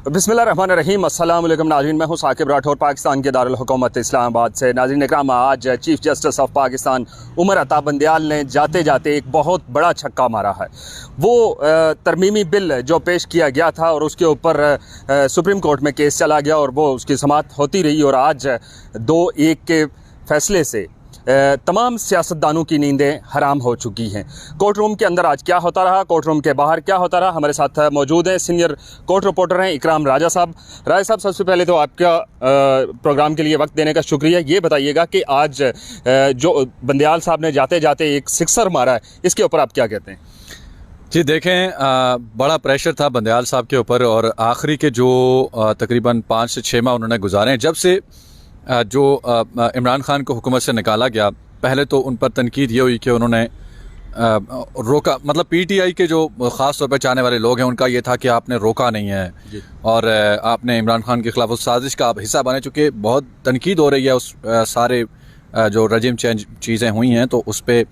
बिस्मिल्लाहिर्रहमानिर्रहीम। अस्सलाम वालेकुम नाज़रीन, मैं हूं साकिब राठौर पाकिस्तान के दारुल हुकूमत इस्लामाबाद से। नाज़रीन इकराम, आज chief justice of Pakistan Umar Ata Bandial ने जाते जाते एक बहुत बड़ा छक्का मारा है। वो तरमीमी बिल जो पेश किया गया था और उसके ऊपर सुप्रीम कोर्ट में केस चला गया और वो उसकी समाअत होती रही और आज 2-1 के फैसले से तमाम सियासतदानों की नींदें हराम हो चुकी हैं। कोर्ट रूम के अंदर आज क्या होता रहा, कोर्ट रूम के बाहर क्या होता रहा, हमारे साथ मौजूद हैं सीनियर कोर्ट रिपोर्टर हैं इकराम राजा साहब। राजा साहब, सबसे पहले तो आपका प्रोग्राम के लिए वक्त देने का शुक्रिया। ये बताइएगा कि आज जो बंदियाल साहब ने जाते जाते एक सिक्सर मारा है, इसके ऊपर आप क्या कहते हैं? जी देखें, बड़ा प्रेशर था बंदियाल साहब के ऊपर और आखिरी के जो तकरीबन 5 से 6 माह उन्होंने गुजारे हैं। जब से जो इमरान खान को हुकूमत से निकाला गया, पहले तो उन पर तनकीद ये हुई कि उन्होंने रोका, मतलब पीटीआई के जो ख़ास तौर पर चाहने वाले लोग हैं उनका ये था कि आपने रोका नहीं है और आपने इमरान खान के ख़िलाफ़ उस साजिश का आप हिस्सा बने। चूँकि बहुत तनकीद हो रही है उस सारे जो रजीम चेंज चीज़ें हुई हैं, तो उस पर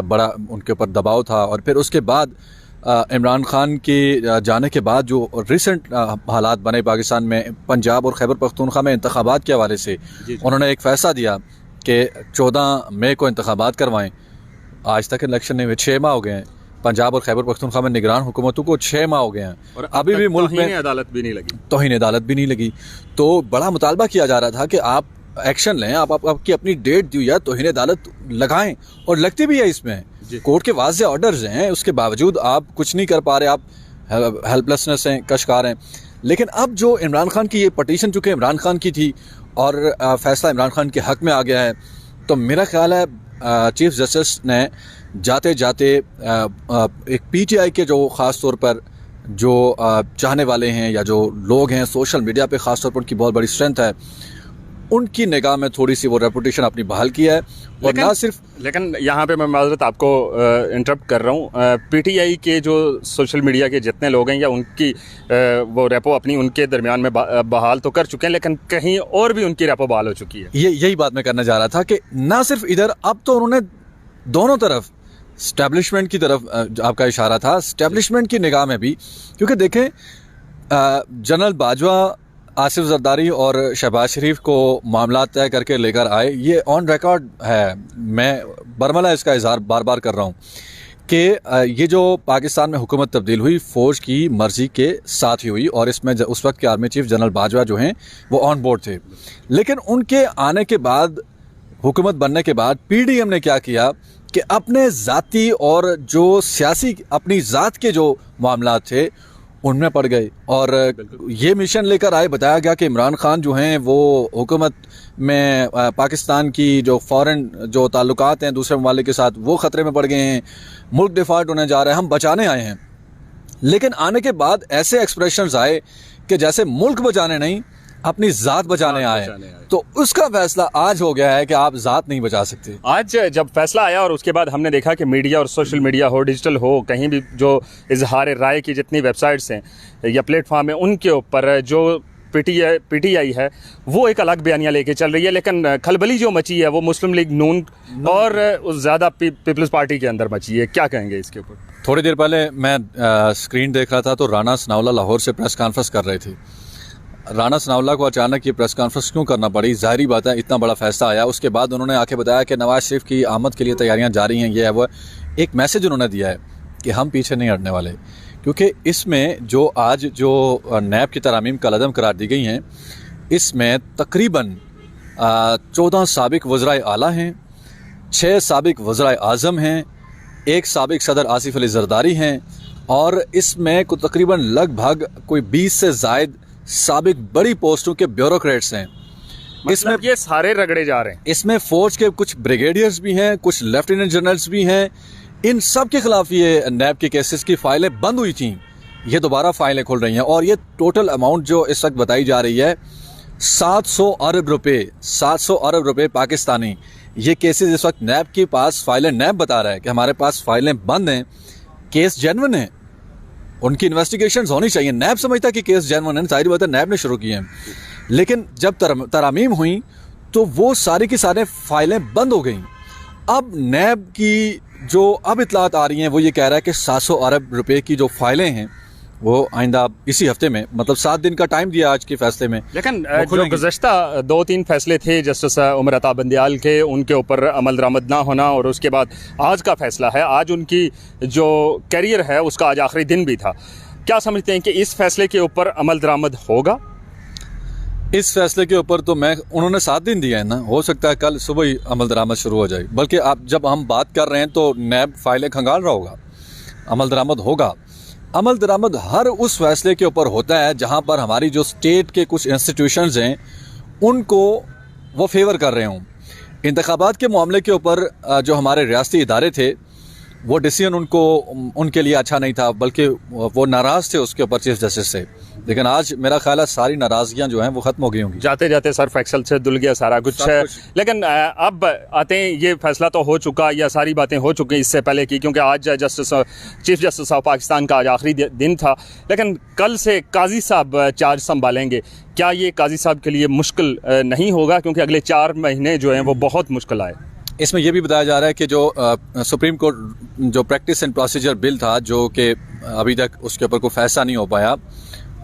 बड़ा उनके ऊपर दबाव था। और फिर उसके बाद इमरान खान के जाने के बाद जो रिसेंट हालात बने पाकिस्तान में, पंजाब और खैबर पख्तूनख्वा में इंतखाबात के हवाले से उन्होंने एक फ़ैसला दिया कि 14 मई को इंतखाबात करवाएं। आज तक इलेक्शन नहीं हुए, 6 माह हो गए हैं। पंजाब और खैबर पख्तूनख्वा में निगरान हुकूमतों को 6 माह हो गए हैं और अभी भी मुल्क में अदालत भी नहीं लगी, तौहीन अदालत भी नहीं लगी। तो बड़ा मुतालबा किया जा रहा था कि आप एक्शन लें, आपकी अपनी डेट दी है, तौहीन अदालत लगाएं, और लगती भी है। इसमें कोर्ट के वाज़े ऑर्डर्स हैं, उसके बावजूद आप कुछ नहीं कर पा रहे, आप हेल्पलेसनेस हैं, कशकार हैं। लेकिन अब जो इमरान खान की ये पटिशन चूँकि इमरान खान की थी और फैसला इमरान खान के हक़ में आ गया है, तो मेरा ख्याल है चीफ जस्टिस ने जाते जाते एक पीटीआई के जो ख़ास तौर पर जो चाहने वाले हैं या जो लोग हैं सोशल मीडिया पे ख़ास तौर पर उनकी बहुत बड़ी स्ट्रेंथ है, उनकी निगाह में थोड़ी सी वो रेपुटेशन अपनी बहाल किया है। और ना सिर्फ, लेकिन यहाँ पे मैं माज़रत आपको इंटरप्ट कर रहा हूँ, पीटीआई के जो सोशल मीडिया के जितने लोग हैं या उनकी वो रेपो अपनी उनके दरमियान में बहाल तो कर चुके हैं, लेकिन कहीं और भी उनकी रेपो बहाल हो चुकी है। यही बात मैं करना चाह रहा था कि ना सिर्फ इधर, अब तो उन्होंने दोनों तरफ स्टैब्लिशमेंट की तरफ आपका इशारा था, स्टैब्लिशमेंट की निगाह में भी, क्योंकि देखें जनरल बाजवा, आसिफ जरदारी और शहबाज शरीफ को मामला तय करके लेकर आए, ये ऑन रिकॉर्ड है। मैं बरमला इसका इजहार बार बार कर रहा हूँ कि ये जो पाकिस्तान में हुकूमत तब्दील हुई फ़ौज की मर्ज़ी के साथ ही हुई और इसमें उस वक्त के आर्मी चीफ जनरल बाजवा जो हैं वो ऑन बोर्ड थे। लेकिन उनके आने के बाद, हुकूमत बनने के बाद, पीडीएम ने क्या किया कि अपने ज़ाती और जो सियासी अपनी ज़ात के जो मामला थे उनमें पड़ गए और ये मिशन लेकर आए। बताया गया कि इमरान खान जो हैं वो हुकूमत में पाकिस्तान की जो फ़ॉरेन जो ताल्लुकात हैं दूसरे ममालिक के साथ, वो ख़तरे में पड़ गए हैं, मुल्क डिफ़ॉल्ट होने जा रहा है, हम बचाने आए हैं। लेकिन आने के बाद ऐसे एक्सप्रेशंस आए कि जैसे मुल्क बचाने नहीं, अपनी ज़ात बचाने आए। तो उसका फैसला आज हो गया है कि आप ज़ात नहीं बचा सकते। आज जब फैसला आया और उसके बाद हमने देखा कि मीडिया और सोशल मीडिया हो, डिजिटल हो, कहीं भी जो इजहार राय की जितनी वेबसाइट्स हैं या प्लेटफॉर्म है, उनके ऊपर जो पीटीआई है वो एक अलग बयानियाँ लेके चल रही है। लेकिन खलबली जो मची है वो मुस्लिम लीग नून और ज़्यादा पीपल्स पार्टी के अंदर मची है। क्या कहेंगे इसके ऊपर? थोड़ी देर पहले मैं स्क्रीन देख रहा था तो राना सनाउल्लाह लाहौर से प्रेस कॉन्फ्रेंस कर रहे थे। राना सनाउल्लाह को अचानक ये प्रेस कॉन्फ्रेंस क्यों करना पड़ी? ज़ाहिरी बात है, इतना बड़ा फैसला आया, उसके बाद उन्होंने आके बताया कि नवाज़ शरीफ की आमद के लिए तैयारियां जारी हैं। ये है वो एक मैसेज उन्होंने दिया है कि हम पीछे नहीं हटने वाले, क्योंकि इसमें जो आज जो नैब की तरामीम कलअदम करार दी गई हैं, इसमें तकरीबन 14 साबिक वज़राए आला हैं, 6 साबिक वज़राए आज़म हैं, 1 साबिक सदर आसिफ अली जरदारी हैं और इसमें तकरीबन लगभग कोई 20 से ज़ायद साबिक बड़ी पोस्टों के ब्यूरोक्रेट्स हैं। इसमें ये सारे रगड़े जा रहे हैं। इसमें फौज के कुछ ब्रिगेडियर्स भी हैं, कुछ लेफ्टिनेंट जनरल्स भी हैं। इन सब के खिलाफ ये नैब के केसेस की फाइलें बंद हुई थी, ये दोबारा फाइलें खुल रही हैं और ये टोटल अमाउंट जो इस वक्त बताई जा रही है 700 अरब रुपए, 700 अरब रुपए पाकिस्तानी। ये केसेस इस वक्त नैब के पास फाइलें, नैब बता रहा है कि हमारे पास फाइलें बंद हैं, केस जेन्युइन है, उनकी इन्वेस्टिगेशंस होनी चाहिए। नैब समझता है कि केस जेन्युइन है, जाहिर बात है नैब ने शुरू किए हैं। लेकिन जब तरामीम हुई तो वो सारी की सारी फाइलें बंद हो गई। अब नैब की जो अब इतलात आ रही हैं वो ये कह रहा है कि 700 अरब रुपए की जो फाइलें हैं वो आइंदा इसी हफ्ते में, मतलब 7 दिन का टाइम दिया आज के फैसले में। लेकिन वो जो खुलेंगी। गुज़श्ता 2-3 फैसले थे जस्टिस उमर अता बंदियाल के, उनके ऊपर अमल दरामद ना होना, और उसके बाद आज का फैसला है, आज उनकी जो कैरियर है उसका आज आखिरी दिन भी था। क्या समझते हैं कि इस फैसले के ऊपर अमल दरामद होगा? इस फैसले के ऊपर तो उन्होंने 7 दिन दिए हैं ना, हो सकता है कल सुबह ही अमल दरामद शुरू हो जाए। बल्कि आप जब हम बात कर रहे हैं तो नैब फाइलें खंगाल रहा होगा, अमल दरामद होगा। अमल दरामद हर उस फैसले के ऊपर होता है जहां पर हमारी जो स्टेट के कुछ इंस्टीट्यूशंस हैं उनको वो फेवर कर रहे हों। इंतखाबात के मामले के ऊपर जो हमारे रियासती इदारे थे वो डिसीजन उनके लिए अच्छा नहीं था, बल्कि वो नाराज़ थे उसके ऊपर चीफ जस्टिस से। लेकिन आज मेरा ख्याल है सारी नाराज़गियाँ जो हैं वो ख़त्म हो गई होंगी। जाते जाते सर्फ एक्सल से धुल गया सारा कुछ है। लेकिन अब आते हैं, ये फैसला तो हो चुका या सारी बातें हो चुकी इससे पहले की, क्योंकि आज चीफ जस्टिस ऑफ पाकिस्तान का आज आखिरी दिन था। लेकिन कल से काजी साहब चार्ज संभालेंगे। क्या ये काजी साहब के लिए मुश्किल नहीं होगा, क्योंकि अगले 4 महीने जो हैं वो बहुत मुश्किल आए? इसमें यह भी बताया जा रहा है कि जो सुप्रीम कोर्ट जो प्रैक्टिस एंड प्रोसीजर बिल था, जो कि अभी तक उसके ऊपर कोई फैसला नहीं हो पाया,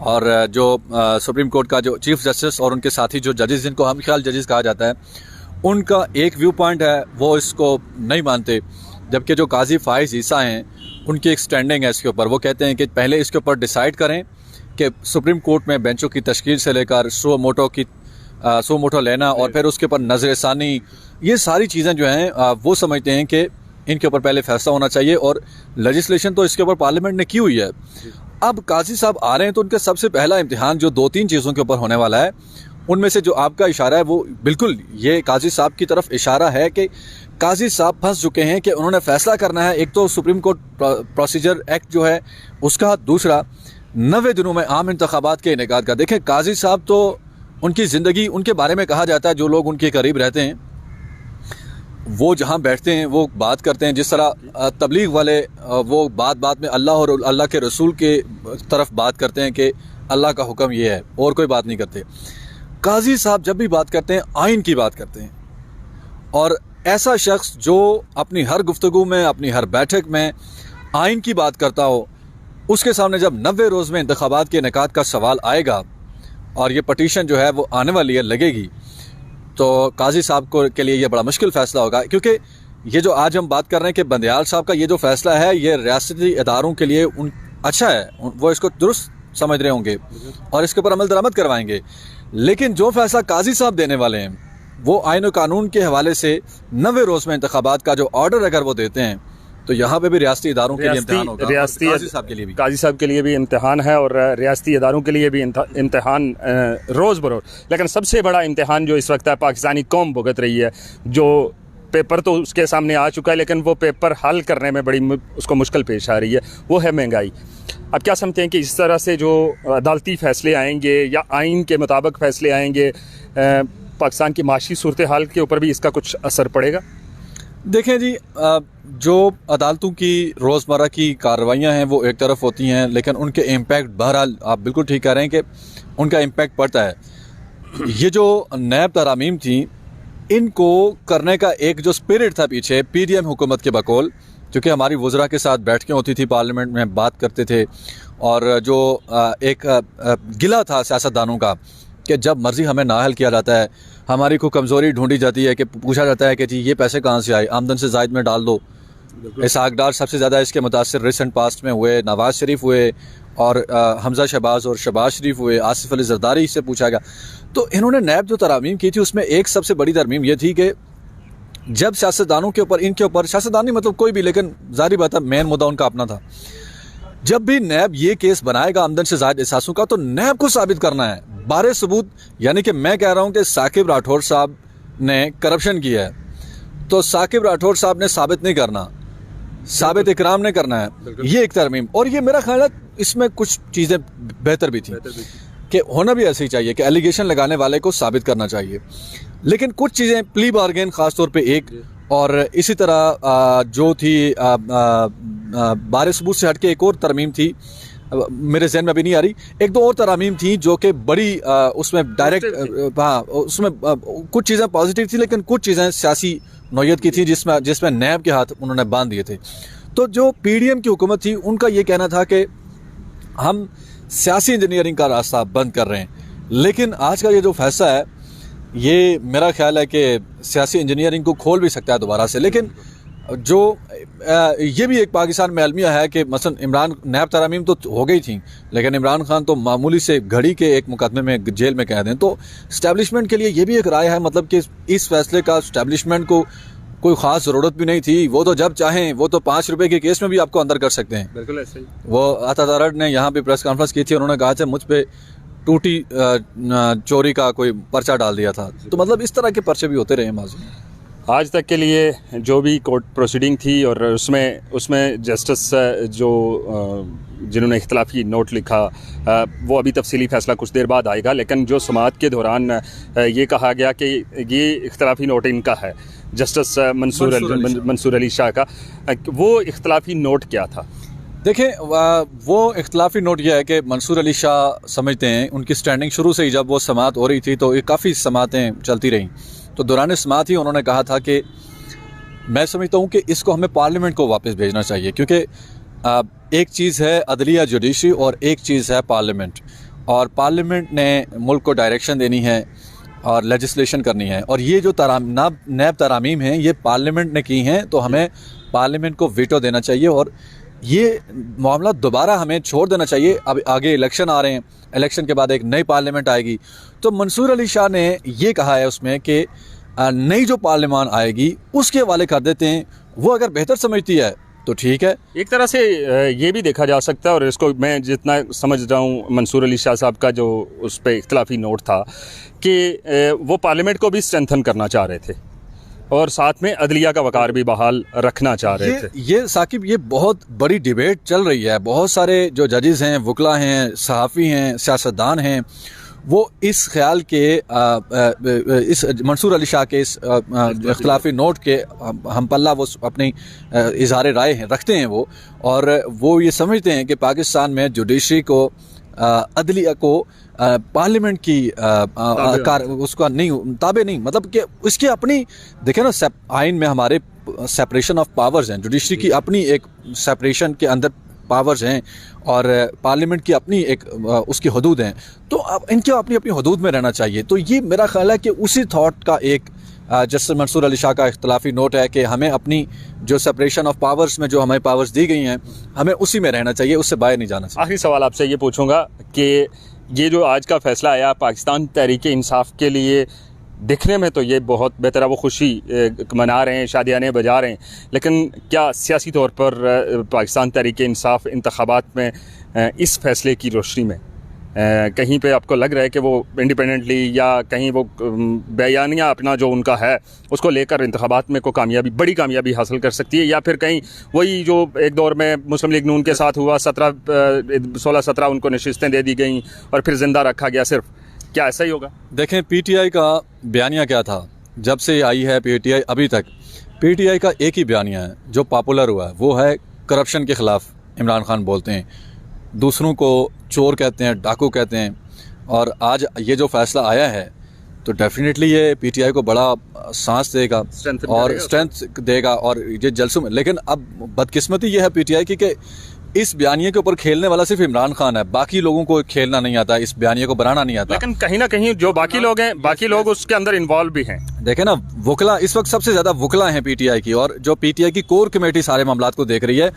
और जो सुप्रीम कोर्ट का जो चीफ जस्टिस और उनके साथी जो जजेस, जिनको हम ख्याल जजेस कहा जाता है, उनका एक व्यू पॉइंट है, वो इसको नहीं मानते। जबकि जो काजी फाइज ईसा हैं उनकी एक स्टैंडिंग है इसके ऊपर। वो कहते हैं कि पहले इसके ऊपर डिसाइड करें कि सुप्रीम कोर्ट में बेंचों की तश्कील से लेकर सो मोटो लेना और फिर उसके ऊपर नजरसानी, ये सारी चीज़ें जो हैं वो समझते हैं कि इनके ऊपर पहले फैसला होना चाहिए। और लेजिस्लेशन तो इसके ऊपर पार्लियामेंट ने की हुई है। अब काजी साहब आ रहे हैं तो उनका सबसे पहला इम्तिहान जो 2-3 चीज़ों के ऊपर होने वाला है, उनमें से जो आपका इशारा है वो बिल्कुल ये काजी साहब की तरफ इशारा है कि काजी साहब फंस चुके हैं कि उन्होंने फैसला करना है। एक तो सुप्रीम कोर्ट प्रोसीजर एक्ट जो है उसका, दूसरा 90 दिनों में आम इंतखाबात के इनेकाद का। देखें, काजी साहब तो उनकी ज़िंदगी, उनके बारे में कहा जाता है जो लोग उनके करीब रहते हैं वो जहाँ बैठते हैं वो बात करते हैं, जिस तरह तबलीग वाले वो बात में अल्लाह और अल्लाह के रसूल के तरफ बात करते हैं कि अल्लाह का हुक्म ये है, और कोई बात नहीं करते। काजी साहब जब भी बात करते हैं आइन की बात करते हैं। और ऐसा शख्स जो अपनी हर गुफ्तगू में, अपनी हर बैठक में आइन की बात करता हो, उसके सामने जब 90 रोज़ में इंतखाबात के इनेकाद का सवाल आएगा और ये पटिशन जो है वो आने वाली है, लगेगी, तो काजी साहब को के लिए ये बड़ा मुश्किल फ़ैसला होगा। क्योंकि ये जो आज हम बात कर रहे हैं कि बंदियाल साहब का ये जो फ़ैसला है, ये रियासती इदारों के लिए अच्छा है, वो इसको दुरुस्त समझ रहे होंगे और इसके ऊपर अमल दरामद करवाएंगे। लेकिन जो फैसला काजी साहब देने वाले हैं वो आइन और कानून के हवाले से 90 रोज़ में इंतखाबात का जो ऑर्डर अगर वो देते हैं, तो यहाँ पे भी रियासती इदारों के लिए इम्तिहान होगा, काजी साहब के लिए भी। काजी साहब के लिए भी इम्तिहान है और रियासती इदारों के लिए भी इम्तिहान रोज़ बरोज़। लेकिन सबसे बड़ा इम्तिहान जो इस वक्त है पाकिस्तानी कौम भुगत रही है, जो पेपर तो उसके सामने आ चुका है लेकिन वो पेपर हल करने में बड़ी उसको मुश्किल पेश आ रही है, वो है महंगाई। अब क्या समझते हैं कि इस तरह से जो अदालती फ़ैसले आएंगे या आइन के मुताबिक फ़ैसले आएंगे, पाकिस्तान की माशी सूरत हाल के ऊपर भी इसका कुछ असर पड़ेगा? देखें जी, जो अदालतों की रोज़मर्रा की कार्रवाइयाँ हैं वो एक तरफ होती हैं, लेकिन उनके इम्पैक्ट, बहरहाल आप बिल्कुल ठीक कह रहे हैं कि उनका इम्पैक्ट पड़ता है। ये जो नैब तरामीम थी, इनको करने का एक जो स्पिरिट था पीछे PDM हुकूमत के बकौल, क्योंकि हमारी वज़रा के साथ बैठकें होती थी, पार्लियामेंट में बात करते थे, और जो एक गिला था सियासतदानों का कि जब मर्ज़ी हमें नाअहल किया जाता है, हमारी को कमज़ोरी ढूंढी जाती है कि पूछा जाता है कि जी ये पैसे कहाँ से आए, आमदन से ज़ायद में डाल दो। इसहाक डार सबसे ज़्यादा इसके मुतासिर रिसेंट पास्ट में हुए, नवाज़ शरीफ हुए, और हमज़ा शहबाज और शहबाज शरीफ हुए, आसिफ अली जरदारी से पूछा गया। तो इन्होंने नैब जो तरमीम की थी उसमें एक सबसे बड़ी तरमीम ये थी कि जब सियासतदानों के ऊपर, इनके ऊपर, सियासतदानी मतलब कोई भी, लेकिन ज़ाहिर बात है मेन मुद्दा उनका अपना था, जब भी नैब ये केस बनाएगा आमदन से ज़ायद एहसासों का, तो नैब को साबित करना है बारे सबूत। यानी कि मैं कह रहा हूँ कि साकिब राठौर साहब ने करप्शन किया है, तो साकिब राठौर साहब ने साबित नहीं करना, साबित इकराम ने करना है। ये एक तरमीम। और ये मेरा ख्याल है इसमें कुछ चीज़ें बेहतर भी थी कि होना भी ऐसे ही चाहिए कि एलिगेशन लगाने वाले को साबित करना चाहिए, लेकिन कुछ चीज़ें प्ली बार्गेन ख़ास तौर पे एक, और इसी तरह जो थी बारे सबूत से हटके एक और तरमीम थी, मेरे जहन में अभी नहीं आ रही, एक दो और तरमीम थी जो कि बड़ी उसमें डायरेक्ट, हाँ उसमें कुछ चीज़ें पॉजिटिव थी लेकिन कुछ चीज़ें सियासी नौयत की थी जिसमें नैब के हाथ उन्होंने बांध दिए थे। तो जो PDM की हुकूमत थी उनका ये कहना था कि हम सियासी इंजीनियरिंग का रास्ता बंद कर रहे हैं। लेकिन आज का ये जो फैसला है, ये मेरा ख्याल है कि सियासी इंजीनियरिंग को खोल भी सकता है दोबारा से। लेकिन जो ये भी एक पाकिस्तान में अलमिया है कि मसलन इमरान नैब तरामीम तो हो गई थी, लेकिन इमरान खान तो मामूली से घड़ी के एक मुकदमे में जेल में कैद हैं। तो इस्टेब्लिशमेंट के लिए ये भी एक राय है, मतलब कि इस फैसले का इस्टेब्लिशमेंट को कोई ख़ास ज़रूरत भी नहीं थी। वो तो जब चाहें वो तो 5 रुपए के केस में भी आपको अंदर कर सकते हैं। बिल्कुल ऐसे ही। वो अतादारड ने यहाँ पे प्रेस कॉन्फ्रेंस की थी, उन्होंने कहा था मुझ पे टूटी चोरी का कोई पर्चा डाल दिया था। तो मतलब इस तरह के पर्चे भी होते रहे माजी में। आज तक के लिए जो भी कोर्ट प्रोसीडिंग थी और उसमें जस्टिस जो जिन्होंने इख्तलाफी नोट लिखा, वो अभी तफसीली फ़ैसला कुछ देर बाद आएगा। लेकिन जो समाअत के दौरान ये कहा गया कि ये इख्तलाफी नोट इनका है, जस्टिस मंसूर अली शाह का, वो इख्तलाफी नोट क्या था? देखें, वो इख्तलाफी नोट यह है कि मंसूर अली शाह समझते हैं, उनकी स्टैंडिंग शुरू से ही जब वो समाअत हो रही थी तो ये काफ़ी समाअतें चलती रहीं, तो दौरान समाअत ही उन्होंने कहा था कि मैं समझता हूँ कि इसको हमें पार्लियामेंट को वापस भेजना चाहिए, क्योंकि एक चीज़ है अदलिया जुडिशरी और एक चीज़ है पार्लियामेंट, और पार्लियामेंट ने मुल्क को डायरेक्शन देनी है और लेजिस्लेशन करनी है। और ये जो नैब तरामीम हैं ये पार्लियामेंट ने की हैं, तो हमें पार्लियामेंट को वीटो देना चाहिए और ये मामला दोबारा हमें छोड़ देना चाहिए। अब आगे इलेक्शन आ रहे हैं, इलेक्शन के बाद एक नई पार्लियामेंट आएगी, तो मंसूर अली शाह ने ये कहा है उसमें कि नई जो पार्लियामान आएगी उसके हवाले कर देते हैं, वो अगर बेहतर समझती है तो ठीक है। एक तरह से ये भी देखा जा सकता है, और इसको मैं जितना समझ रहा हूँ मंसूर अली शाह साहब का जो उस पर इख्तलाफी नोट था कि वो पार्लियामेंट को भी स्ट्रेंथन करना चाह रहे थे और साथ में अदलिया का वकार भी बहाल रखना चाह रहे थे। ये साकिब, ये बहुत बड़ी डिबेट चल रही है। बहुत सारे जो जजेस हैं, वकला हैं, सहाफ़ी हैं, सियासतदान हैं, वो इस ख्याल के इस मंसूर अली शाह के इस इख्तलाफी नोट के हम पल्ला वो अपनी इज़हार राय रखते हैं वो, और वो ये समझते हैं कि पाकिस्तान में जुडिशरी को अदलिया को पार्लियामेंट की उसका नहीं ताबे नहीं, मतलब कि उसकी अपनी देखें ना, आइन में हमारे सेपरेशन ऑफ पावर्स हैं, जुडिशरी की अपनी एक सेपरेशन के अंदर पावर्स हैं और पार्लियामेंट की अपनी एक उसकी हदूद हैं, तो अब इनके अपनी अपनी हदूद में रहना चाहिए। तो ये मेरा ख्याल है कि उसी थॉट का एक जस्टिस मंसूर अली शाह का इख्तलाफी नोट है कि हमें अपनी जो सेपरेशन ऑफ पावर्स में जो हमें पावर्स दी गई हैं हमें उसी में रहना चाहिए, उससे बाहर नहीं जाना चाहिए। आखिरी सवाल आपसे ये पूछूंगा कि ये जो आज का फैसला आया पाकिस्तान तहरीक इंसाफ के लिए, दिखने में तो ये बहुत बेहतर है, वो खुशी मना रहे हैं, शादियाने बजा रहे हैं, लेकिन क्या सियासी तौर पर पाकिस्तान तहरीक इंसाफ इंतखाबात में इस फैसले की रोशनी में कहीं पे आपको लग रहा है कि वो इंडिपेंडेंटली या कहीं वो बयानिया अपना जो उनका है उसको लेकर इंतखाबात में को कामयाबी, बड़ी कामयाबी हासिल कर सकती है, या फिर कहीं वही जो एक दौर में मुस्लिम लीग नून के साथ हुआ, 16-17 उनको नशिस्तें दे दी गई और फिर जिंदा रखा गया सिर्फ, क्या ऐसा ही होगा? देखें, पीटीआई का बयानिया क्या था जब से आई है पीटीआई अभी तक, पीटीआई का एक ही बयानिया है जो पॉपुलर हुआ है, वो है करप्शन के ख़िलाफ़ इमरान खान बोलते हैं, दूसरों को चोर कहते हैं, डाकू कहते हैं। और आज ये जो फैसला आया है तो डेफिनेटली ये पीटीआई को बड़ा सांस देगा और स्ट्रेंथ देगा और ये जलसों में। लेकिन अब बदकिस्मती ये है पीटीआई की कि इस बयानिए के ऊपर खेलने वाला सिर्फ इमरान खान है, बाकी लोगों को खेलना नहीं आता, इस बयानिए को बनाना नहीं आता। लेकिन कहीं ना कहीं जो बाकी लोग हैं, बाकी लोग उसके अंदर इन्वॉल्व भी हैं। देखे ना, वकला इस वक्त सबसे ज्यादा वकला हैं पीटीआई की, और जो पीटीआई की कोर कमेटी सारे मामलात को देख रही है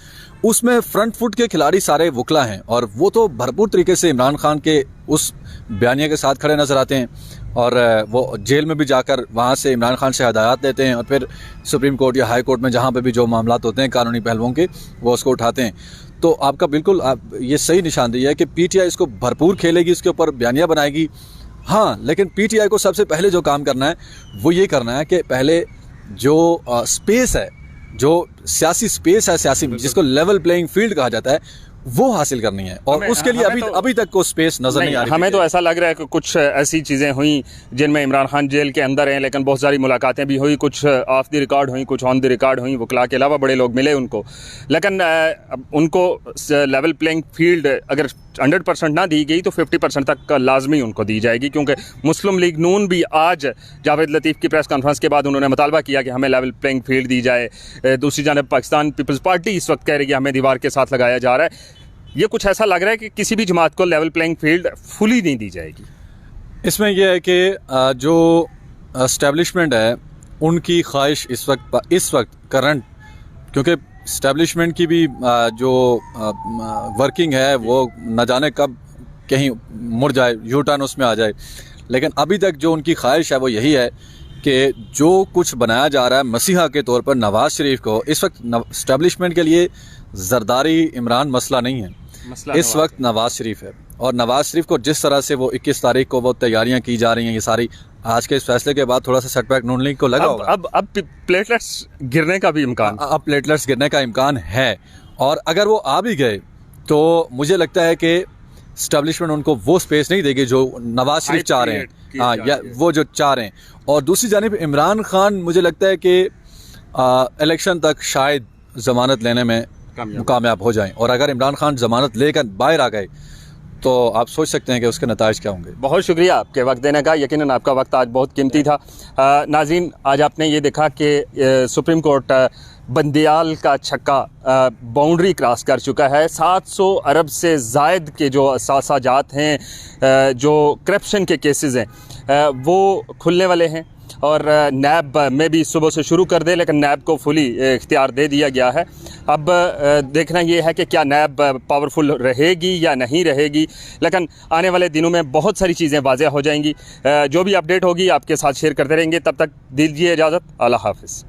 उसमें फ्रंट फुट के खिलाड़ी सारे वकला हैं, और वो तो भरपूर तरीके से इमरान खान के उस बयानिए के साथ खड़े नजर आते हैं, और वो जेल में भी जाकर वहाँ से इमरान खान से हदायत देते हैं, और फिर सुप्रीम कोर्ट या हाई कोर्ट में जहाँ पे भी जो मामलात होते हैं कानूनी पहलुओं के, वो उसको उठाते हैं। तो आपका बिल्कुल ये सही निशानदेही है कि पीटीआई इसको भरपूर खेलेगी, इसके ऊपर बयानिया बनाएगी। हाँ, लेकिन पीटीआई को सबसे पहले जो काम करना है वो ये करना है कि पहले जो स्पेस है, जो सियासी स्पेस है, सियासी जिसको लेवल प्लेइंग फील्ड कहा जाता है, वो हासिल करनी है, और उसके लिए अभी तक को स्पेस नजर नहीं आ रही। हमें तो ऐसा लग रहा है कि कुछ ऐसी चीज़ें हुई जिनमें इमरान खान जेल के अंदर हैं, लेकिन बहुत सारी मुलाकातें भी हुई, कुछ ऑफ द रिकॉर्ड हुई, कुछ ऑन द रिकॉर्ड हुई, वकला के अलावा बड़े लोग मिले उनको, लेकिन उनको लेवल प्लेइंग फील्ड अगर 100% ना दी गई तो 50% तक लाजमी उनको दी जाएगी, क्योंकि मुस्लिम लीग नून भी आज जावेद लतीफ़ की प्रेस कॉन्फ्रेंस के बाद उन्होंने मुतालबा किया कि हमें लेवल प्लेइंग फील्ड दी जाए। दूसरी जानब पाकिस्तान पीपल्स पार्टी इस वक्त कह रही है हमें दीवार के साथ लगाया जा रहा है। ये कुछ ऐसा लग रहा है कि किसी भी जमात को लेवल प्लेइंग फील्ड फुली नहीं दी जाएगी। इसमें यह है कि जो एस्टेब्लिशमेंट है उनकी ख्वाहिश इस वक्त करंट, क्योंकि इस्टेब्लिशमेंट की भी जो वर्किंग है वो न जाने कब कहीं मुड़ जाए, यू टर्न उसमें आ जाए, लेकिन अभी तक जो उनकी ख्वाहिश है वो यही है कि जो कुछ बनाया जा रहा है मसीहा के तौर पर नवाज़ शरीफ को, इस वक्त इस्टेब्लिशमेंट के लिए जरदारी इमरान मसला नहीं है, इस वक्त नवाज़ शरीफ है। और नवाज़ शरीफ को जिस तरह से वो 21 तारीख को वो तैयारियां की जा रही हैं, ये सारी आज के इस फैसले के बाद थोड़ा सा सेटबैक नून लीग को लगा होगा। अब प्लेटलेट्स गिरने का भी इम्कान, अब प्लेटलेट्स गिरने का इम्कान है, और अगर वो आ भी गए तो मुझे लगता है कि स्टैब्लिशमेंट उनको वो स्पेस नहीं देगी जो नवाज शरीफ चाह रहे हैं, हाँ, या वो जो चाह रहे हैं। और दूसरी जानिब इमरान खान मुझे लगता है कि इलेक्शन तक शायद जमानत लेने में कामयाब हो जाएं, और अगर इमरान खान जमानत लेकर बाहर आ गए तो आप सोच सकते हैं कि उसके नताइज क्या होंगे। बहुत शुक्रिया आपके वक्त देने का, यकीनन आपका वक्त आज बहुत कीमती था। नाज़रीन, आज आपने ये देखा कि सुप्रीम कोर्ट बंदियाल का छक्का बाउंड्री क्रॉस कर चुका है। 700 अरब से ज़ायद के जो असाजात हैं, जो करप्शन के केसेस हैं, वो खुलने वाले हैं, और नैब में भी सुबह से शुरू कर दे, लेकिन नैब को फुली इख्तियार दे दिया गया है। अब देखना ये है कि क्या नैब पावरफुल रहेगी या नहीं रहेगी, लेकिन आने वाले दिनों में बहुत सारी चीज़ें वाज़ेह हो जाएंगी। जो भी अपडेट होगी आपके साथ शेयर करते रहेंगे। तब तक दीजिए इजाज़त, अल्लाह हाफ़िज़।